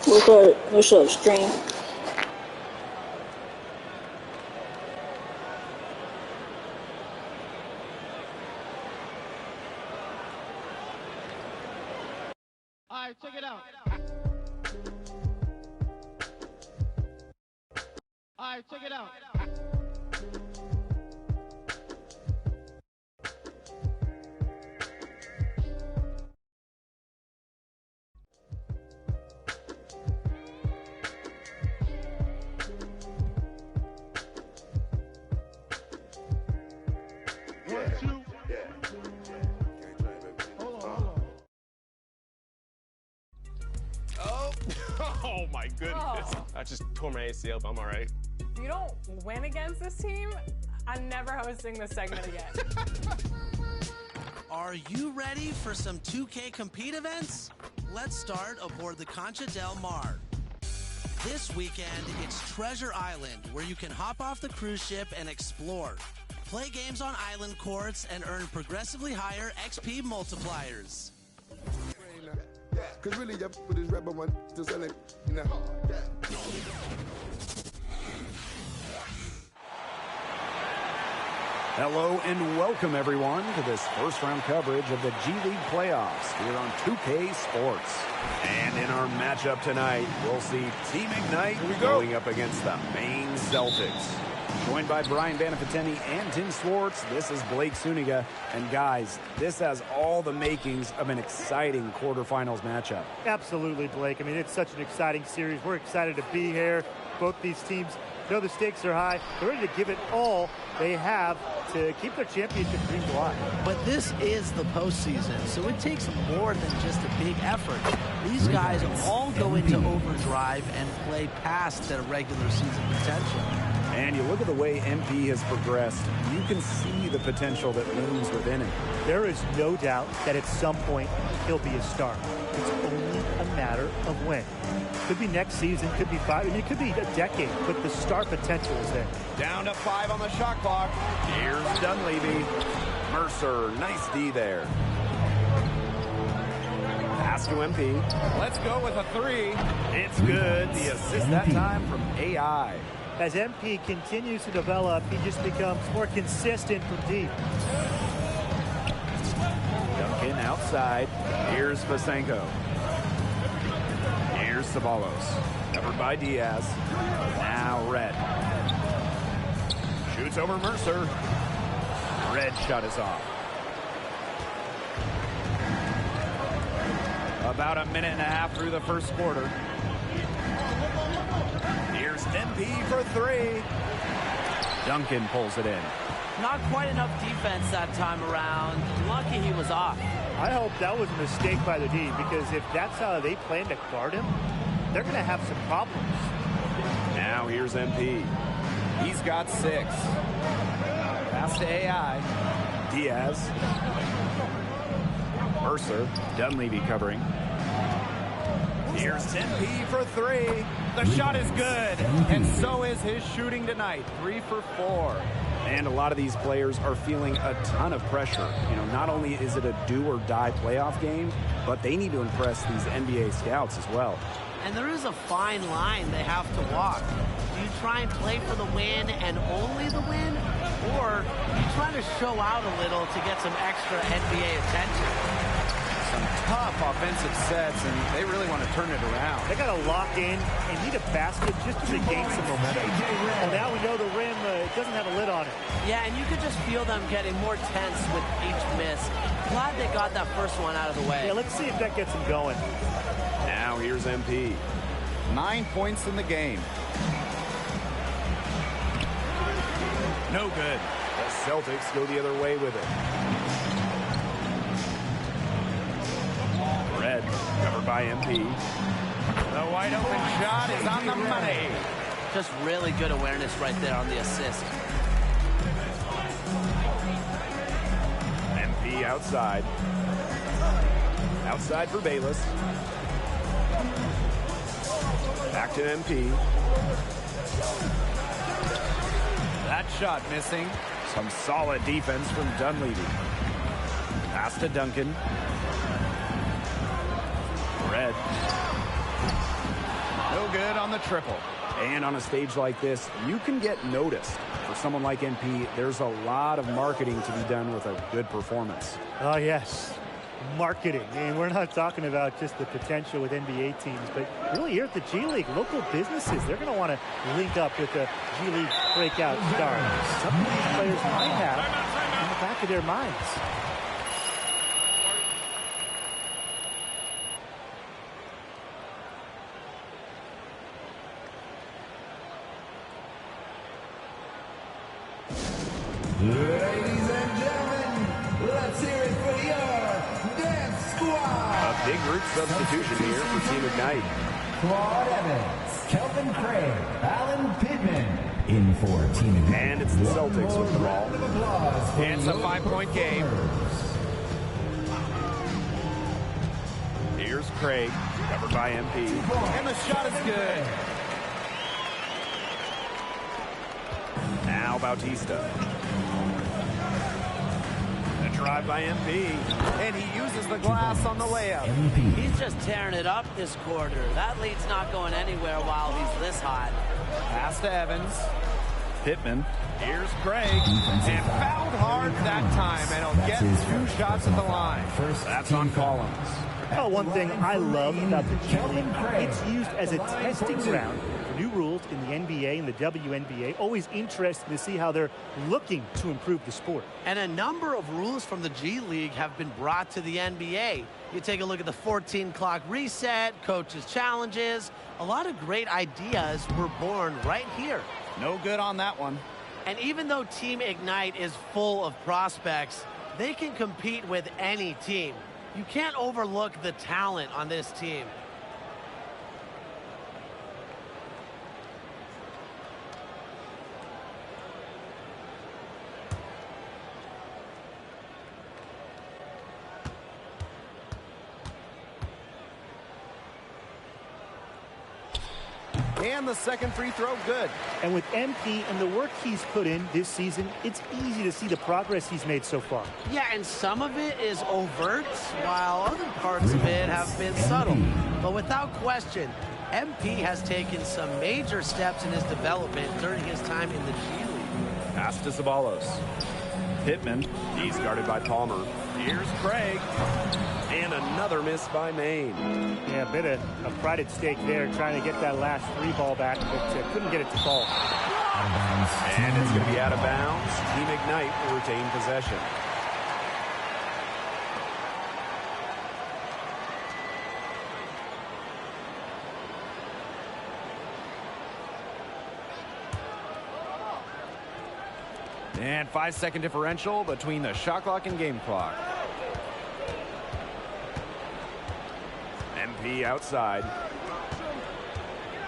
What's up, stream? Alright, check it out. Alright, check it out. Oh my goodness. Oh. I just tore my ACL, but I'm all right. If you don't win against this team, I'm never hosting this segment again. Are you ready for some 2K Compete events? Let's start aboard the Concha Del Mar. This weekend, it's Treasure Island, where you can hop off the cruise ship and explore. Play games on island courts and earn progressively higher XP multipliers. Cause really, you with this rapper one to sell it, you know. Hello and welcome everyone to this first round coverage of the G League playoffs here on 2K Sports. And in our matchup tonight, we'll see Team Ignite going up against the Maine Celtics. Joined by Brian Banafiteni and Tim Swartz, this is Blake Suniga. And guys, this has all the makings of an exciting quarterfinals matchup. Absolutely, Blake. I mean, it's such an exciting series. We're excited to be here. Both these teams know the stakes are high. They're ready to give it all they have to keep their championship dreams alive. But this is the postseason, so it takes more than just a big effort. These guys all go into overdrive and play past their regular season potential. And you look at the way MP has progressed, you can see the potential that looms within him. There is no doubt that at some point he'll be a star. It's only a matter of when. Could be next season, could be 5, I mean, it could be a decade, but the star potential is there. Down to 5 on the shot clock. Here's Dunleavy. Mercer, nice D there. Pass to MP. Let's go with a 3. It's good. The assist that time from AI. As MP continues to develop, he just becomes more consistent from deep. Duncan outside. Here's Vasenko. Here's Savalos. Covered by Diaz. Now Red. Shoots over Mercer. Red shot is off. About a minute and a half through the first quarter. Here's MP for 3. Duncan pulls it in. Not quite enough defense that time around. Lucky he was off. I hope that was a mistake by the D, because if that's how they plan to guard him, they're going to have some problems. Now here's MP. He's got 6. Pass to AI. Diaz. Mercer. Dunleavy covering. Here's MP for 3. The shot is good, and so is his shooting tonight. 3 for 4. And a lot of these players are feeling a ton of pressure. You know, not only is it a do-or-die playoff game, but they need to impress these NBA scouts as well. And there is a fine line they have to walk. Do you try and play for the win and only the win? Or do you try to show out a little to get some extra NBA attention? Some tough offensive sets, and they really want to turn it around. They got to lock in and need a basket just to regain some momentum. Well, now we know the rim doesn't have a lid on it. Yeah, and you could just feel them getting more tense with each miss. Glad they got that first one out of the way. Yeah, let's see if that gets them going. Now here's MP. 9 points in the game. No good. The Celtics go the other way with it. Red, covered by MP. The wide open shot is on the money. Just really good awareness right there on the assist. MP outside. Outside for Bayless. Back to MP. That shot missing. Some solid defense from Dunleavy. Pass to Duncan. Red. No good on the triple. And on a stage like this, you can get noticed. For someone like MP, there's a lot of marketing to be done with a good performance. Oh, yes. Marketing. And we're not talking about just the potential with NBA teams, but really here at the G League, local businesses, they're going to want to link up with the G League breakout star. Something these players might have in the back of their minds. Ladies and gentlemen, let's hear it for your Dance Squad. A big group substitution here for Team Ignite. Claude Evans, Kelvin Craig, Alan Pittman in for Team Ignite. And it's the Celtics with the ball. And it's a 5-point game. Here's Craig, covered by MP. And the shot is good. Now Bautista. A drive by MP. And he uses the glass on the layup. He's just tearing it up this quarter. That lead's not going anywhere while he's this hot. Pass to Evans. Pittman. Here's Craig. And fouled hard that time. And he'll get 2 shots at the line. That's on Collins. Oh, one thing I love about the G League, it's used as a testing ground for new rules in the NBA and the WNBA. Always interesting to see how they're looking to improve the sport. And a number of rules from the G League have been brought to the NBA. You take a look at the 14-clock reset, coaches' challenges. A lot of great ideas were born right here. No good on that one. And even though Team Ignite is full of prospects, they can compete with any team. You can't overlook the talent on this team. And the second free throw, good. And with MP and the work he's put in this season, it's easy to see the progress he's made so far. Yeah, and some of it is overt, while other parts of it have been subtle. But without question, MP has taken some major steps in his development during his time in the G League. Pass to Ceballos. Pittman. He's guarded by Palmer. Here's Craig. And another miss by Maine. Yeah, a bit of pride at stake there, trying to get that last 3 ball back, but couldn't get it to fall. And it's going to be out of bounds. Team Ignite will retain possession. And 5-second differential between the shot clock and game clock. MP outside.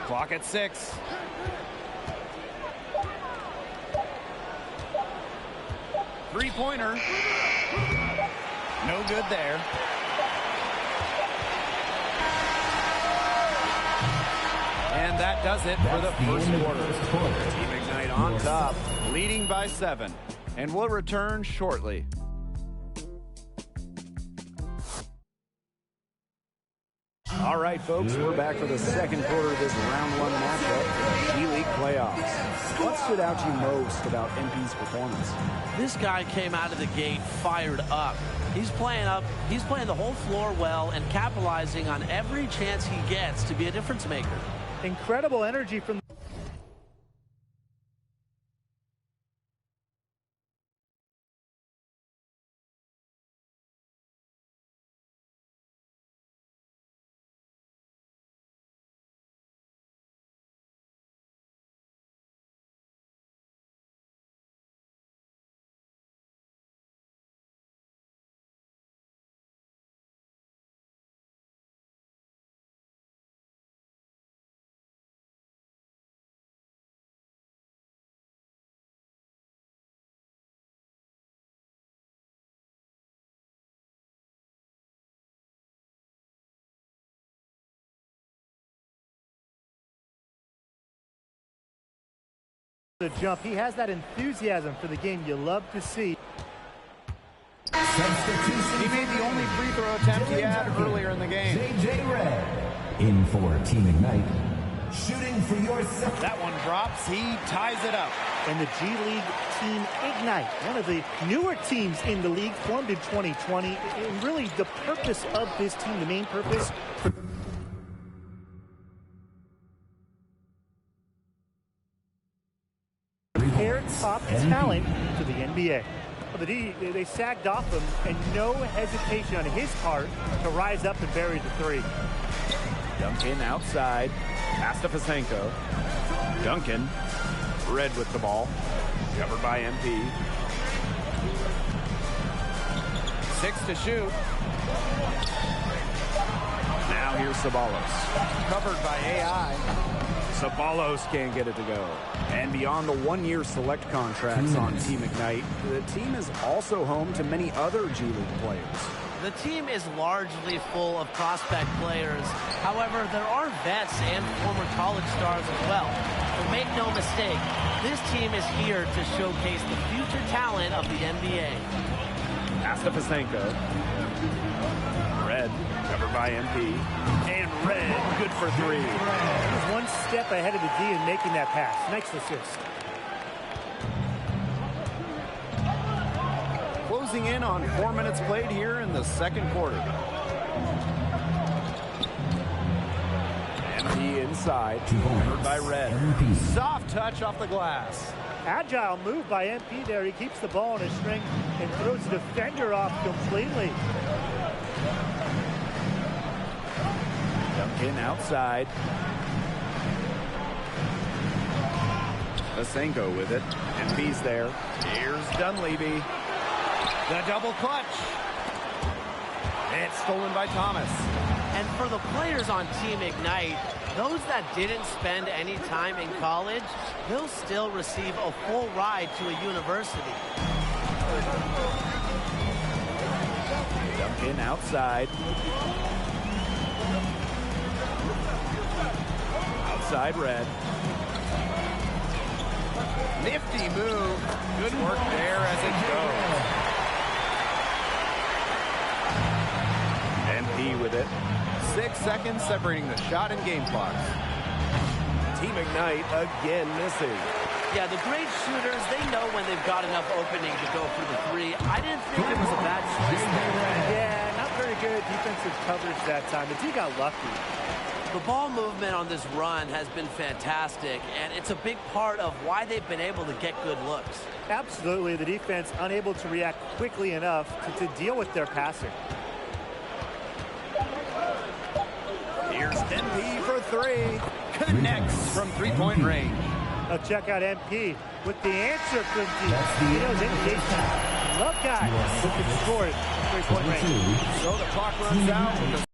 Clock at 6. Three-pointer. No good there. And that does it for the first quarter. Team Ignite on top, leading by 7. And we'll return shortly. All right, folks, we're back for the second quarter of this round 1 matchup, the G League playoffs. What stood out to you most about MP's performance? This guy came out of the gate fired up. He's playing the whole floor well and capitalizing on every chance he gets to be a difference maker. Incredible energy from the jump. He has that enthusiasm for the game you love to see. He made the only free throw attempt he had earlier in the game. JJ Redd in for Team Ignite. shooting for yourself. That one drops. He ties it up. And the G League team Ignite, one of the newer teams in the league, formed in 2020. And really the purpose of this team, the main purpose, prepare top talent to the NBA. Well, the D, they sagged off him, and no hesitation on his part to rise up and bury the three. Duncan outside. Pass to Fasenko. Duncan. Red with the ball. Covered by MP. 6 to shoot. Now here's Sabalos. Covered by AI. Sabalos can't get it to go. And beyond the one-year select contracts on Team Ignite, the team is also home to many other G League players. The team is largely full of prospect players. However, there are vets and former college stars as well. But make no mistake, this team is here to showcase the future talent of the NBA. Pass to Fasenko. Red, covered by MP. And Red, good for three. He was one step ahead of the D in making that pass. Nice assist. Closing in on 4 minutes played here in the second quarter. MP inside, covered by Red. Soft touch off the glass. Agile move by MP there. He keeps the ball in a string and throws the defender off completely. Duncan outside. Fasenko with it. MP's there. Here's Dunleavy. The double clutch. It's stolen by Thomas. And for the players on Team Ignite, those that didn't spend any time in college, they'll still receive a full ride to a university. Duncan outside. Outside Red. Nifty move. Good work there as it goes. MP with it. 6 seconds separating the shot and game clock. Team Ignite again missing. Yeah, the great shooters, they know when they've got enough opening to go for the three. I didn't think it was a bad choice there. Yeah, not very good defensive coverage that time. The D got lucky. The ball movement on this run has been fantastic, and it's a big part of why they've been able to get good looks. Absolutely, the defense unable to react quickly enough to deal with their passing. Here's MP for three. Connects from three-point range. Now check out MP with the answer from deep. He knows indication. Love guys who can score it from three-point range. So the clock runs out with the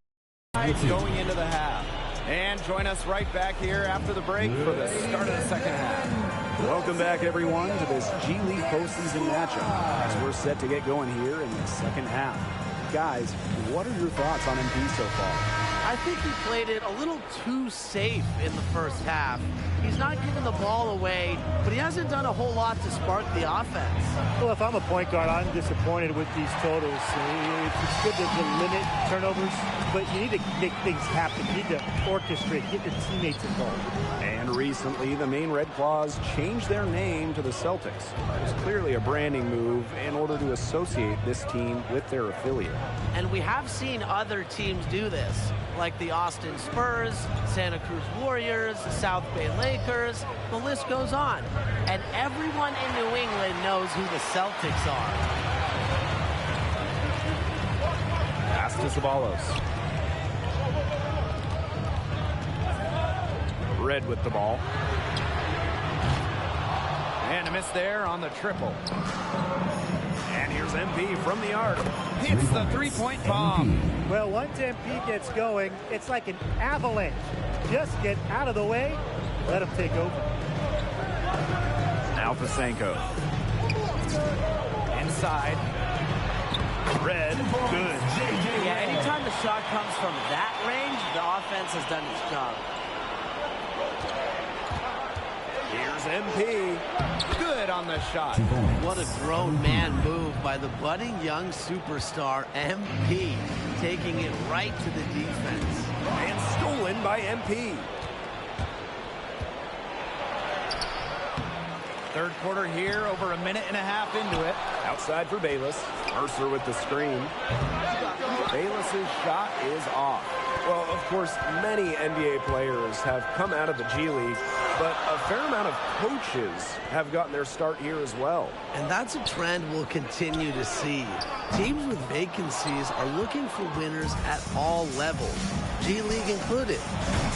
sides going into the half. And join us right back here after the break for the start of the second half. Welcome back, everyone, to this G League postseason matchup as we're set to get going here in the second half. Guys, what are your thoughts on MP so far? I think he played it a little too safe in the first half. He's not giving the ball away, but he hasn't done a whole lot to spark the offense. Well, if I'm a point guard, I'm disappointed with these totals. It's good to limit turnovers, but you need to make things happen. You need to orchestrate, get your teammates involved. And recently, the Maine Red Claws changed their name to the Celtics. It was clearly a branding move in order to associate this team with their affiliate. And we have seen other teams do this, like the Austin Spurs, Santa Cruz Warriors, South Bay Lakers, the list goes on. And everyone in New England knows who the Celtics are. Pass to Sabalos. Red with the ball. And a miss there on the triple. And here's MP from the arc. Hits the three-point bomb. Well, once MP gets going, it's like an avalanche. Just get out of the way, let him take over. Now Fasenko. Inside. Red, good. Yeah, anytime the shot comes from that range, the offense has done its job. Here's MP. Good on the shot. What a grown man move by the budding young superstar MP, taking it right to the defense. And stolen by MP. Third quarter here, over a minute and a half into it. Outside for Bayless. Mercer with the screen. Bayless's shot is off. Well, of course, many NBA players have come out of the G League, but a fair amount of coaches have gotten their start here as well. And that's a trend we'll continue to see. Teams with vacancies are looking for winners at all levels, G League included.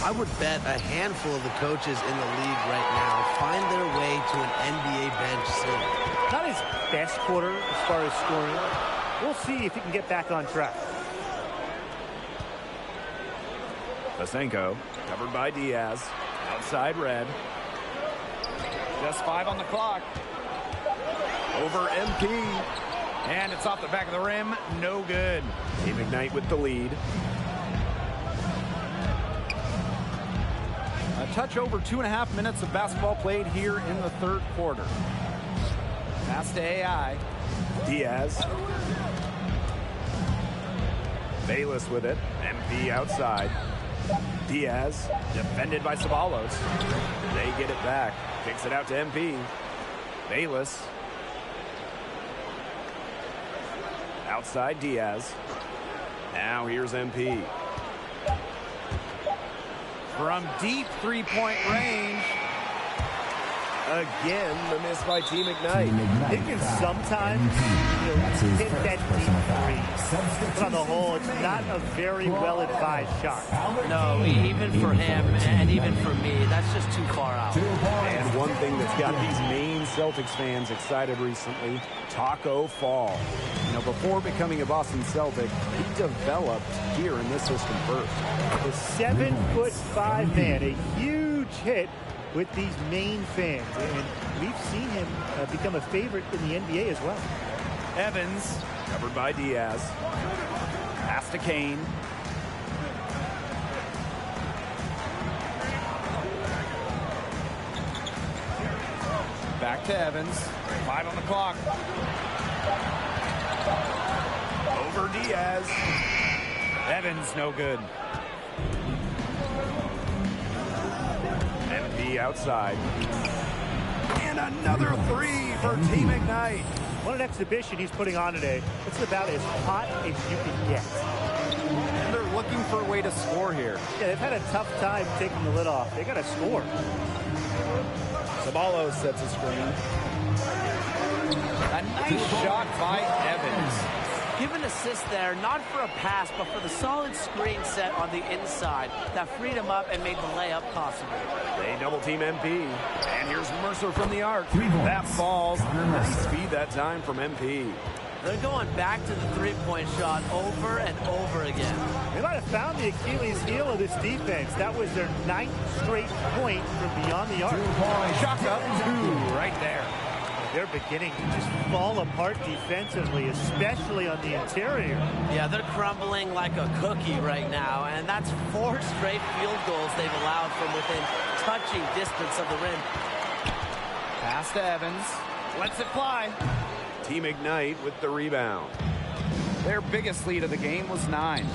I would bet a handful of the coaches in the league right now find their way to an NBA bench soon. Not his best quarter as far as scoring. We'll see if he can get back on track. Vasenko, covered by Diaz. Outside Red. Just 5 on the clock. Over MP. And it's off the back of the rim. No good. Team Ignite with the lead. A touch over 2.5 minutes of basketball played here in the third quarter. Pass to AI. Diaz. Bayless with it. MP outside. Diaz, defended by Ceballos. They get it back. Kicks it out to MP. Bayless. Outside Diaz. Now here's MP. From deep three-point range. Again, the miss by Team Ignite. They can sometimes hit that deep three. But on the whole, it's not a very well-advised shot. No, even for him and even for me, that's just too far out. And one thing that's got these main Celtics fans excited recently, Taco Fall. You know, before becoming a Boston Celtic, he developed here in this system first. The 7'5" man, a huge hit with these main fans. And we've seen him become a favorite in the NBA as well. Evans, covered by Diaz. pass to Kane. Back to Evans. 5 on the clock. Over Diaz. Evans, no good. MP outside. And another three for Team Ignite. What an exhibition he's putting on today. It's about as hot as you can get. And they're looking for a way to score here. Yeah, they've had a tough time taking the lid off. They got to score. Ceballos sets a screen. A nice shot by Evans. Give an assist there, not for a pass, but for the solid screen set on the inside that freed him up and made the layup possible. They double team MP. And here's Mercer from the arc. That falls. Nice speed that time from MP. They're going back to the three-point shot over and over again. They might have found the Achilles heel of this defense. That was their 9th straight point from beyond the arc. Shot up, 2 right there. They're beginning to just fall apart defensively, especially on the interior. Yeah, they're crumbling like a cookie right now, and that's 4 straight field goals they've allowed from within touching distance of the rim. Pass to Evans. Lets it fly. Team Ignite with the rebound. Their biggest lead of the game was 9.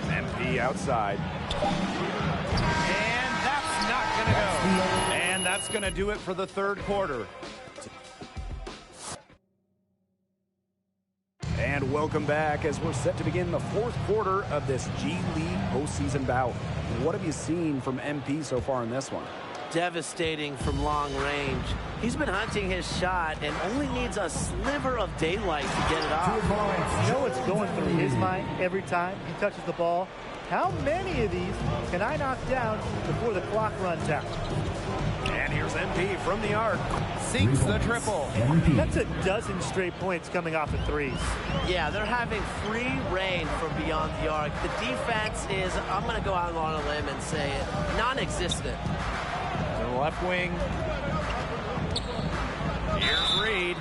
MP outside. And that's not going to go. And that's going to do it for the third quarter. And welcome back as we're set to begin the fourth quarter of this G League postseason bout. What have you seen from MP so far in this one? Devastating from long range. He's been hunting his shot and only needs a sliver of daylight to get it off. You know what's going through his mind every time he touches the ball? How many of these can I knock down before the clock runs out? And here's MP from the arc. Sinks the triple. That's a dozen straight points coming off of threes. Yeah, they're having free reign from beyond the arc. The defense is, I'm going to go out on a limb and say it, non-existent. The left wing. Here's Reed.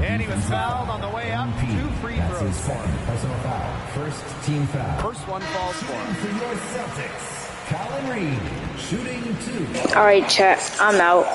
And he was fouled on the way up. 2 free throws for him. Personal foul. First team foul. First one falls for him. For your Celtics, Colin Reed, shooting 2. All right, chat. I'm out.